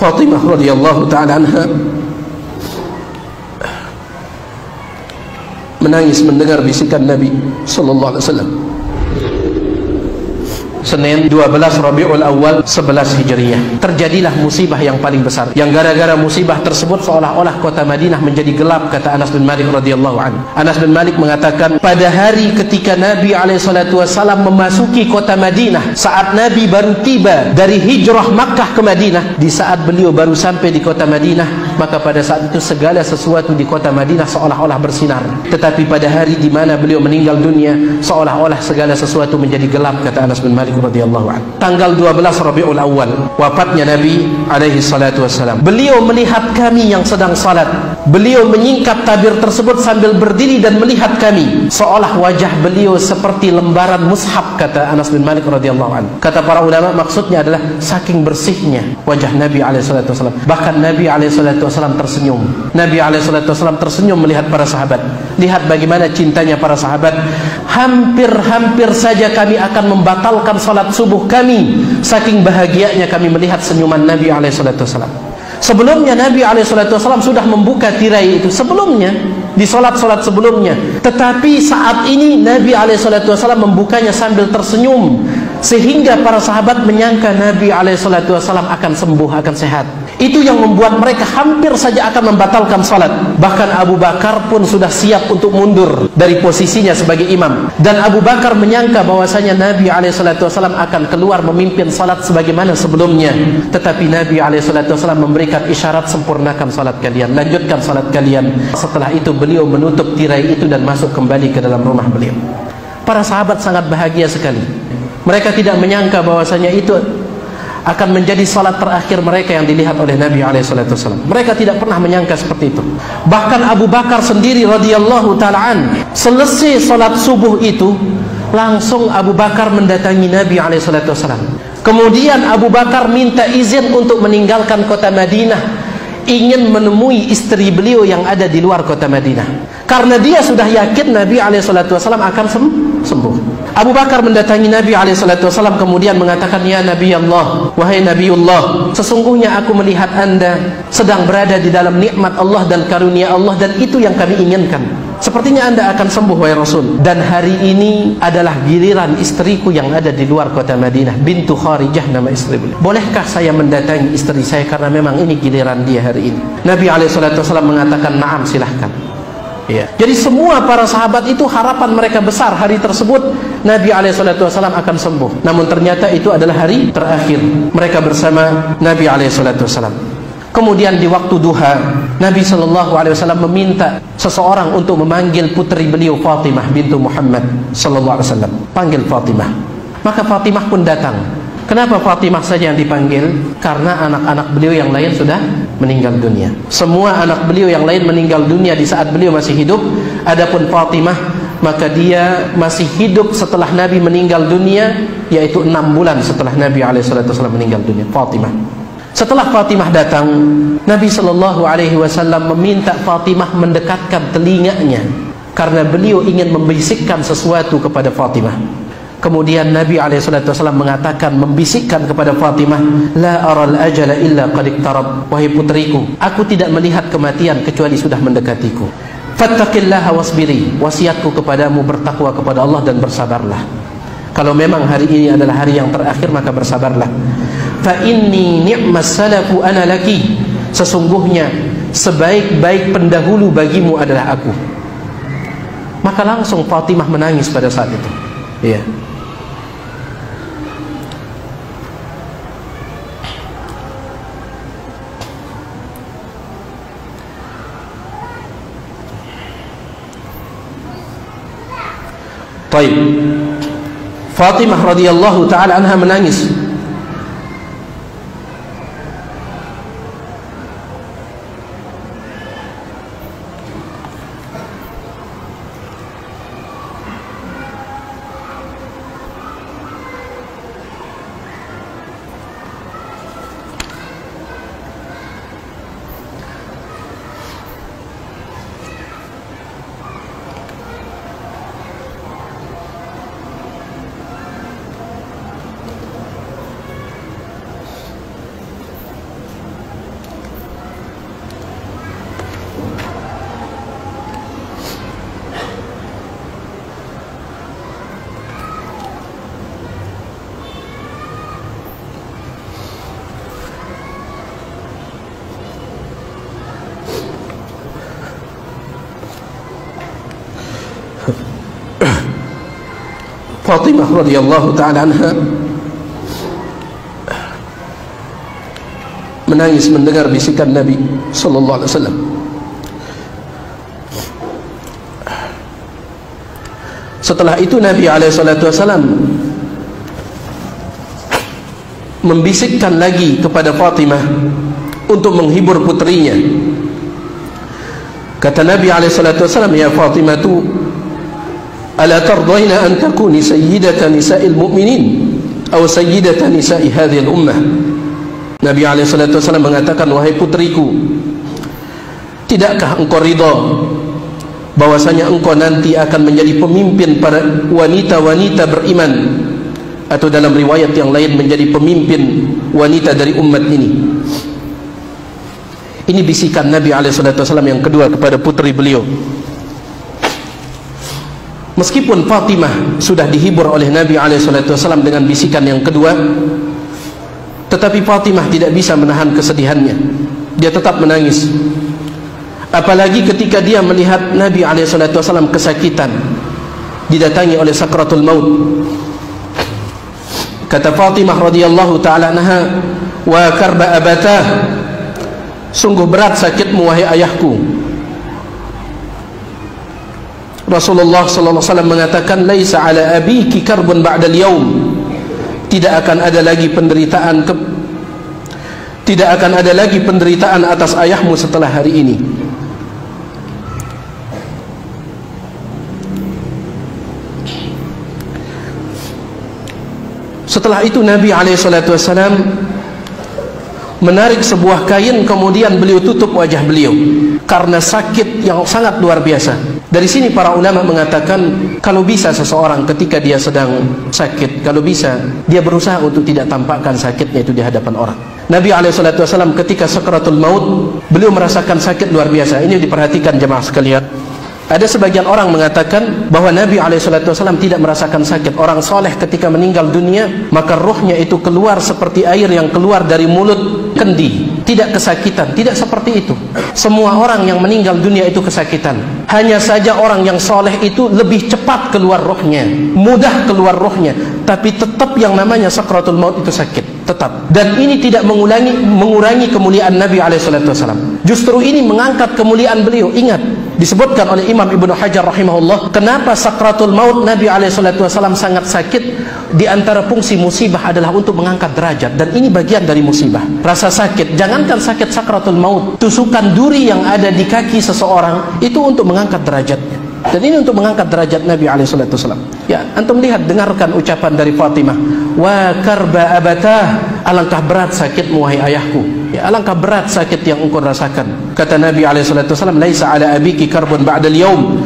Fatimah radhiyallahu taala anha menangis mendengar bisikan Nabi sallallahu alaihi wasallam. Senin 12 Rabiul Awal 11 Hijriah terjadilah musibah yang paling besar, yang gara-gara musibah tersebut seolah-olah kota Madinah menjadi gelap, kata Anas bin Malik radhiyallahu anhu. Anas bin Malik mengatakan, pada hari ketika Nabi SAW memasuki kota Madinah, saat Nabi baru tiba dari hijrah Makkah ke Madinah, di saat beliau baru sampai di kota Madinah, maka pada saat itu segala sesuatu di kota Madinah seolah-olah bersinar. Tetapi pada hari di mana beliau meninggal dunia, seolah-olah segala sesuatu menjadi gelap, kata Anas bin Malik radhiyallahu anhu. Tanggal 12 Rabiul Awal wafatnya Nabi alaihi salatu wassalam. Beliau melihat kami yang sedang salat. Beliau menyingkap tabir tersebut sambil berdiri dan melihat kami, seolah wajah beliau seperti lembaran mushaf, kata Anas bin Malik radhiyallahu anhu. Kata para ulama, maksudnya adalah saking bersihnya wajah Nabi alaihi salatu wassalam. Bahkan Nabi alaihi salatu wassalam tersenyum. Nabi alaihi salatu wassalam tersenyum melihat para sahabat. Lihat bagaimana cintanya para sahabat. Hampir-hampir saja kami akan membatalkan salat subuh kami, saking bahagianya kami melihat senyuman Nabi SAW. Sebelumnya Nabi SAW sudah membuka tirai itu sebelumnya, di salat-salat sebelumnya. Tetapi saat ini Nabi SAW membukanya sambil tersenyum, sehingga para sahabat menyangka Nabi SAW akan sembuh, akan sehat. Itu yang membuat mereka hampir saja akan membatalkan salat. Bahkan Abu Bakar pun sudah siap untuk mundur dari posisinya sebagai imam. Dan Abu Bakar menyangka bahwasanya Nabi SAW akan keluar memimpin salat sebagaimana sebelumnya. Tetapi Nabi SAW memberikan isyarat, sempurnakan salat kalian, lanjutkan salat kalian. Setelah itu beliau menutup tirai itu dan masuk kembali ke dalam rumah beliau. Para sahabat sangat bahagia sekali. Mereka tidak menyangka bahwasanya itu akan menjadi salat terakhir mereka yang dilihat oleh Nabi SAW. Mereka tidak pernah menyangka seperti itu. Bahkan Abu Bakar sendiri radhiyallahu ta'ala an, selesai salat subuh itu, langsung Abu Bakar mendatangi Nabi SAW. Kemudian Abu Bakar minta izin untuk meninggalkan kota Madinah, ingin menemui istri beliau yang ada di luar kota Madinah, karena dia sudah yakin Nabi SAW akan sembuh. Abu Bakar mendatangi Nabi SAW kemudian mengatakan, ya Nabi Allah, wahai Nabiullah, sesungguhnya aku melihat Anda sedang berada di dalam nikmat Allah dan karunia Allah, dan itu yang kami inginkan. Sepertinya Anda akan sembuh, wahai Rasul. Dan hari ini adalah giliran istriku yang ada di luar kota Madinah, bintu Kharijah nama istri beliau. Bolehkah saya mendatangi istri saya karena memang ini giliran dia hari ini? Nabi SAW mengatakan, na'am, silahkan. Ya. Jadi semua para sahabat itu harapan mereka besar hari tersebut Nabi SAW akan sembuh. Namun ternyata itu adalah hari terakhir mereka bersama Nabi SAW. Kemudian di waktu duha, Nabi SAW meminta seseorang untuk memanggil putri beliau Fatimah bintu Muhammad SAW. Panggil Fatimah. Maka Fatimah pun datang. Kenapa Fatimah saja yang dipanggil? Karena anak-anak beliau yang lain sudah meninggal dunia. Semua anak beliau yang lain meninggal dunia di saat beliau masih hidup. Adapun Fatimah, maka dia masih hidup setelah Nabi meninggal dunia, yaitu 6 bulan setelah Nabi SAW meninggal dunia. Fatimah. Setelah Fatimah datang, Nabi SAW meminta Fatimah mendekatkan telinganya, karena beliau ingin membisikkan sesuatu kepada Fatimah. Kemudian Nabi SAW mengatakan, membisikkan kepada Fatimah, la aral ajala illa qad iqtarab, wahai putriku, aku tidak melihat kematian kecuali sudah mendekatiku. Fattaqillaha wasbiri, wasiatku kepadamu bertakwa kepada Allah dan bersabarlah. Kalau memang hari ini adalah hari yang terakhir, maka bersabarlah. Fa inni ni'mas salafu ana laki, sesungguhnya sebaik-baik pendahulu bagimu adalah aku. Maka langsung Fatimah menangis pada saat itu. Iya. Baik. Fatimah radhiyallahu taala anha menangis. Fatimah radhiyallahu taala anha menangis mendengar bisikan Nabi sallallahu alaihi wasallam. Setelah itu Nabi alaihi salatu wasallam membisikkan lagi kepada Fatimah untuk menghibur putrinya. Kata Nabi alaihi salatu wasallam, "Ya Fatimah, ala tardayna an takuni sayyidata nisa'il mu'minin atau sayyidata nisa'i hadhihi al-ummah?" Nabi alaihi salatu wasallam mengatakan, "Wahai putriku, tidakkah engkau ridha bahwasanya engkau nanti akan menjadi pemimpin para wanita-wanita beriman, atau dalam riwayat yang lain menjadi pemimpin wanita dari umat ini?" Ini bisikan Nabi SAW yang kedua kepada putri beliau. Meskipun Fatimah sudah dihibur oleh Nabi SAW dengan bisikan yang kedua, tetapi Fatimah tidak bisa menahan kesedihannya. Dia tetap menangis. Apalagi ketika dia melihat Nabi SAW kesakitan, didatangi oleh sakratul maut. Kata Fatimah radhiyallahu ta'ala anha, "Wa karba abatah, sungguh berat sakitmu wahai ayahku." Rasulullah sallallahu alaihi wasallam mengatakan, "Laisa ala abiki karbun ba'dal yaum." Tidak akan ada lagi penderitaan atas ayahmu setelah hari ini. Setelah itu Nabi SAW menarik sebuah kain, kemudian beliau tutup wajah beliau karena sakit yang sangat luar biasa. Dari sini para ulama mengatakan, kalau bisa seseorang ketika dia sedang sakit, kalau bisa dia berusaha untuk tidak tampakkan sakitnya itu di hadapan orang. Nabi SAW ketika sakratul maut, beliau merasakan sakit luar biasa. Ini diperhatikan jemaah sekalian. Ada sebagian orang mengatakan bahwa Nabi SAW tidak merasakan sakit. Orang soleh ketika meninggal dunia, maka rohnya itu keluar seperti air yang keluar dari mulut kendi, tidak kesakitan. Tidak seperti itu. Semua orang yang meninggal dunia itu kesakitan. Hanya saja orang yang soleh itu lebih cepat keluar rohnya, mudah keluar rohnya. Tapi tetap yang namanya sakratul maut itu sakit, tetap. Dan ini tidak mengurangi kemuliaan Nabi SAW. Justru ini mengangkat kemuliaan beliau. Ingat, disebutkan oleh Imam Ibnu Hajar rahimahullah, kenapa sakratul maut Nabi SAW sangat sakit. Di antara fungsi musibah adalah untuk mengangkat derajat, dan ini bagian dari musibah. Rasa sakit, jangankan sakit sakratul maut, tusukan duri yang ada di kaki seseorang itu untuk mengangkat derajatnya. Dan ini untuk mengangkat derajat Nabi SAW. Ya, antum lihat, dengarkan ucapan dari Fatimah, "Wa karba abatah, alangkah berat sakitmu wahai ayahku." Ya, alangkah berat sakit yang engkau rasakan. Kata Nabi SAW, "Laisa ala abiki karbun ba'dal yaum."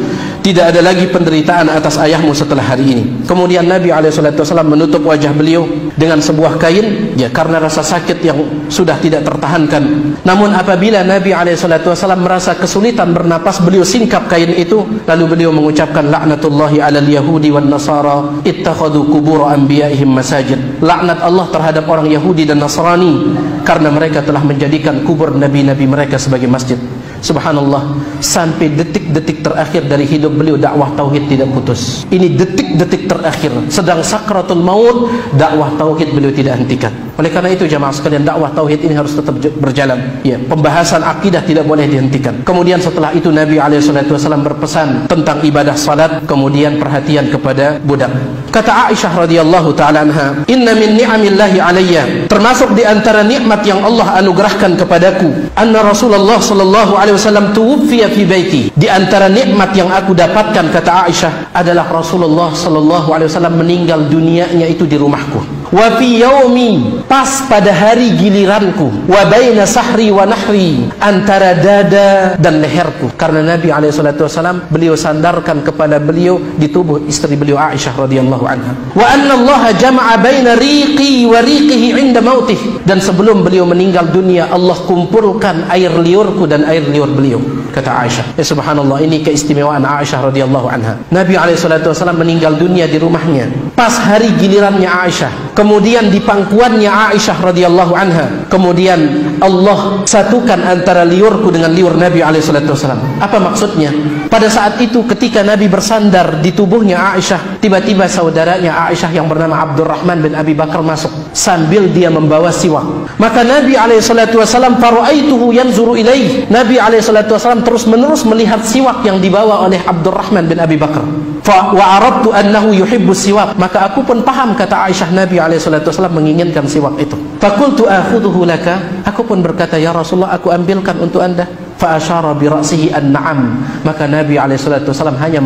Tidak ada lagi penderitaan atas ayahmu setelah hari ini. Kemudian Nabi SAW menutup wajah beliau dengan sebuah kain, ya, karena rasa sakit yang sudah tidak tertahankan. Namun apabila Nabi SAW merasa kesulitan bernapas, beliau singkap kain itu, lalu beliau mengucapkan, "Laknatullahi alal yahudi wan nasara ittakhadhu qubur anbiya'ihim masajid." Laknat Allah terhadap orang Yahudi dan Nasrani karena mereka telah menjadikan kubur nabi-nabi mereka sebagai masjid. Subhanallah, sampai detik-detik terakhir dari hidup beliau dakwah tauhid tidak putus. Ini detik-detik terakhir, sedang sakratul maut, dakwah tauhid beliau tidak hentikan. Oleh karena itu jamaah sekalian, dakwah tauhid ini harus tetap berjalan. Ya, pembahasan akidah tidak boleh dihentikan. Kemudian setelah itu Nabi SAW berpesan tentang ibadah salat, kemudian perhatian kepada budak. Kata Aisyah radhiyallahu taala anha, "Inna min ni'amillahi alayya," termasuk di antara nikmat yang Allah anugerahkan kepadaku, anna Rasulullah sallallahu alaihi wasallam tuwfiya fi baiti. Di antara nikmat yang aku dapatkan, kata Aisyah, adalah Rasulullah sallallahu alaihi wasallam meninggal dunianya itu di rumahku. Wa fi yaumi, pas pada hari giliranku. Wa baina sahri wa nahri, antara dada dan leherku. Karena Nabi SAW beliau sandarkan kepala beliau di tubuh istri beliau Aisyah radhiyallahu anha. Wa anna Allah jama'a baina riqi wa riqihi 'inda mautih. Dan sebelum beliau meninggal dunia, Allah kumpulkan air liurku dan air liur beliau, kata Aisyah. Ya subhanallah, ini keistimewaan Aisyah radhiyallahu anha. Nabi SAW meninggal dunia di rumahnya. Pas hari gilirannya Aisyah, kemudian di pangkuannya Aisyah radhiyallahu anha, kemudian Allah satukan antara liurku dengan liur Nabi SAW. Apa maksudnya? Pada saat itu ketika Nabi bersandar di tubuhnya Aisyah, tiba-tiba saudaranya Aisyah yang bernama Abdurrahman bin Abi Bakar masuk sambil dia membawa siwak. Maka Nabi SAW faraaituhu yanzuru ilaih. Nabi SAW terus menerus melihat siwak yang dibawa oleh Abdurrahman bin Abi Bakar. Wa aradtu annahu yuhibbu siwak. Maka aku pun paham, kata Aisyah, Nabi SAW menginginkan siwak itu. Fakultu akhudhuhu laka. Aku pun berkata, ya Rasulullah, aku ambilkan untuk anda. Fa asyara bi ra'sihi an-na'am. Maka Nabi SAW hanya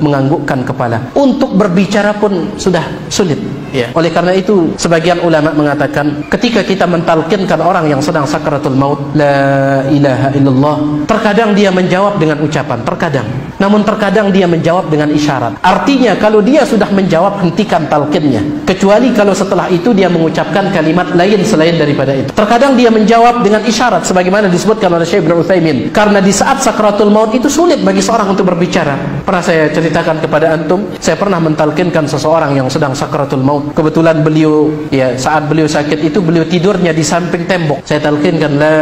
menganggukkan kepala. Untuk berbicara pun sudah sulit, ya. Oleh karena itu sebagian ulama mengatakan ketika kita mentalkinkan orang yang sedang sakaratul maut, la ilaha illallah, terkadang dia menjawab dengan ucapan, terkadang. Namun terkadang dia menjawab dengan isyarat. Artinya kalau dia sudah menjawab, hentikan talkinnya, kecuali kalau setelah itu dia mengucapkan kalimat lain selain daripada itu. Terkadang dia menjawab dengan isyarat sebagaimana disebutkan oleh Syekh Ibnu Utsaimin. Karena di saat sakaratul maut itu sulit bagi seorang untuk berbicara. Pernah saya ceritakan kepada antum, saya pernah mentalkinkan seseorang yang sedang sakaratul maut. Kebetulan beliau, ya, saat beliau sakit itu beliau tidurnya di samping tembok. Saya talkinkan la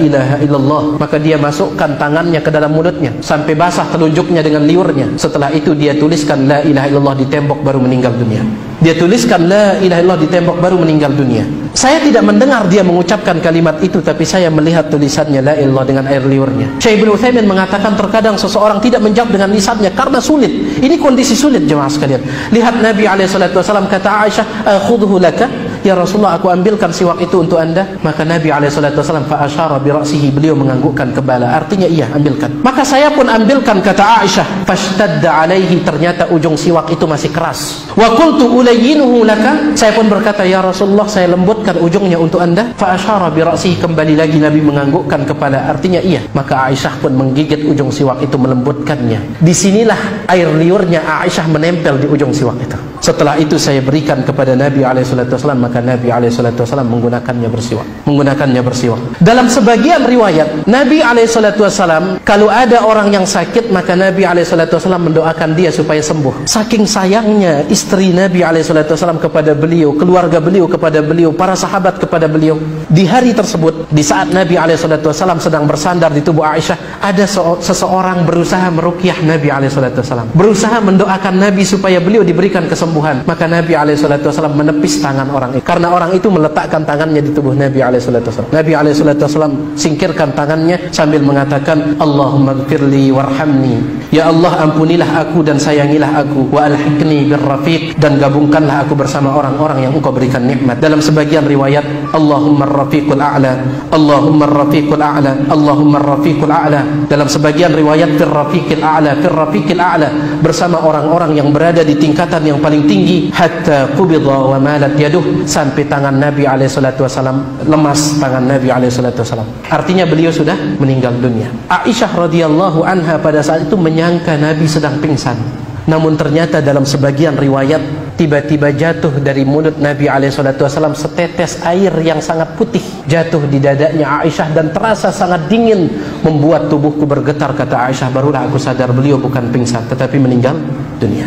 ilaha illallah, maka dia masukkan tangannya ke dalam mulutnya sampai basah telunjuknya dengan liurnya. Setelah itu dia tuliskan la ilaha illallah di tembok, baru meninggal dunia. Dia tuliskan la ilaha illallah di tembok, baru meninggal dunia. Saya tidak mendengar dia mengucapkan kalimat itu, tapi saya melihat tulisannya la ilaha illallah dengan air liurnya. Syekh Ibnu Utsaimin mengatakan terkadang seseorang tidak menjawab dengan lisannya karena sulit. Ini kondisi sulit, jemaah sekalian. Lihat Nabi SAW kata Aisyah, akhudhu laka, ya Rasulullah, aku ambilkan siwak itu untuk anda. Maka Nabi SAW fa asyara bi ra'sihi, beliau menganggukkan kepala, artinya iya, ambilkan. Maka saya pun ambilkan, kata Aisyah, fashtadda alaihi, ternyata ujung siwak itu masih keras. Wa qultu ulayyinuhu laka, saya pun berkata, ya Rasulullah, saya lembutkan ujungnya untuk anda. Fa asyara bi ra'sihi, kembali lagi Nabi menganggukkan kepala, artinya iya. Maka Aisyah pun menggigit ujung siwak itu, melembutkannya. Disinilah air liurnya Aisyah menempel di ujung siwak itu. Setelah itu saya berikan kepada Nabi SAW, maka Nabi SAW menggunakannya bersiwak. Dalam sebagian riwayat, Nabi SAW kalau ada orang yang sakit, maka Nabi SAW mendoakan dia supaya sembuh. Saking sayangnya istri Nabi SAW kepada beliau, keluarga beliau kepada beliau, para sahabat kepada beliau. Di hari tersebut, di saat Nabi SAW sedang bersandar di tubuh Aisyah, ada seseorang berusaha meruqyah Nabi SAW, berusaha mendoakan Nabi supaya beliau diberikan kesembuhan. Maka Nabi SAW menepis tangan orang itu, karena orang itu meletakkan tangannya di tubuh Nabi SAW. Nabi SAW singkirkan tangannya sambil mengatakan, Allahumma gfirli warhamni, ya Allah, ampunilah aku dan sayangilah aku, wa alhiqni birrafiq, dan gabungkanlah aku bersama orang-orang yang engkau berikan nikmat. Dalam sebagian riwayat, Allahumma rafiqul a'la, Allahumma rafiqul a'la, Allahumma rafiqul a'la. Dalam sebagian riwayat, firrafiqil a'la, bersama orang-orang yang berada di tingkatan yang paling tinggi, hatta qubidha wa malat yaduh, sampai tangan Nabi SAW lemas, tangan Nabi SAW. Artinya beliau sudah meninggal dunia. Aisyah radhiyallahu anha pada saat itu menyangka Nabi sedang pingsan. Namun ternyata dalam sebagian riwayat, tiba-tiba jatuh dari mulut Nabi SAW setetes air yang sangat putih, jatuh di dadanya Aisyah dan terasa sangat dingin, membuat tubuhku bergetar, kata Aisyah. Barulah aku sadar beliau bukan pingsan tetapi meninggal dunia.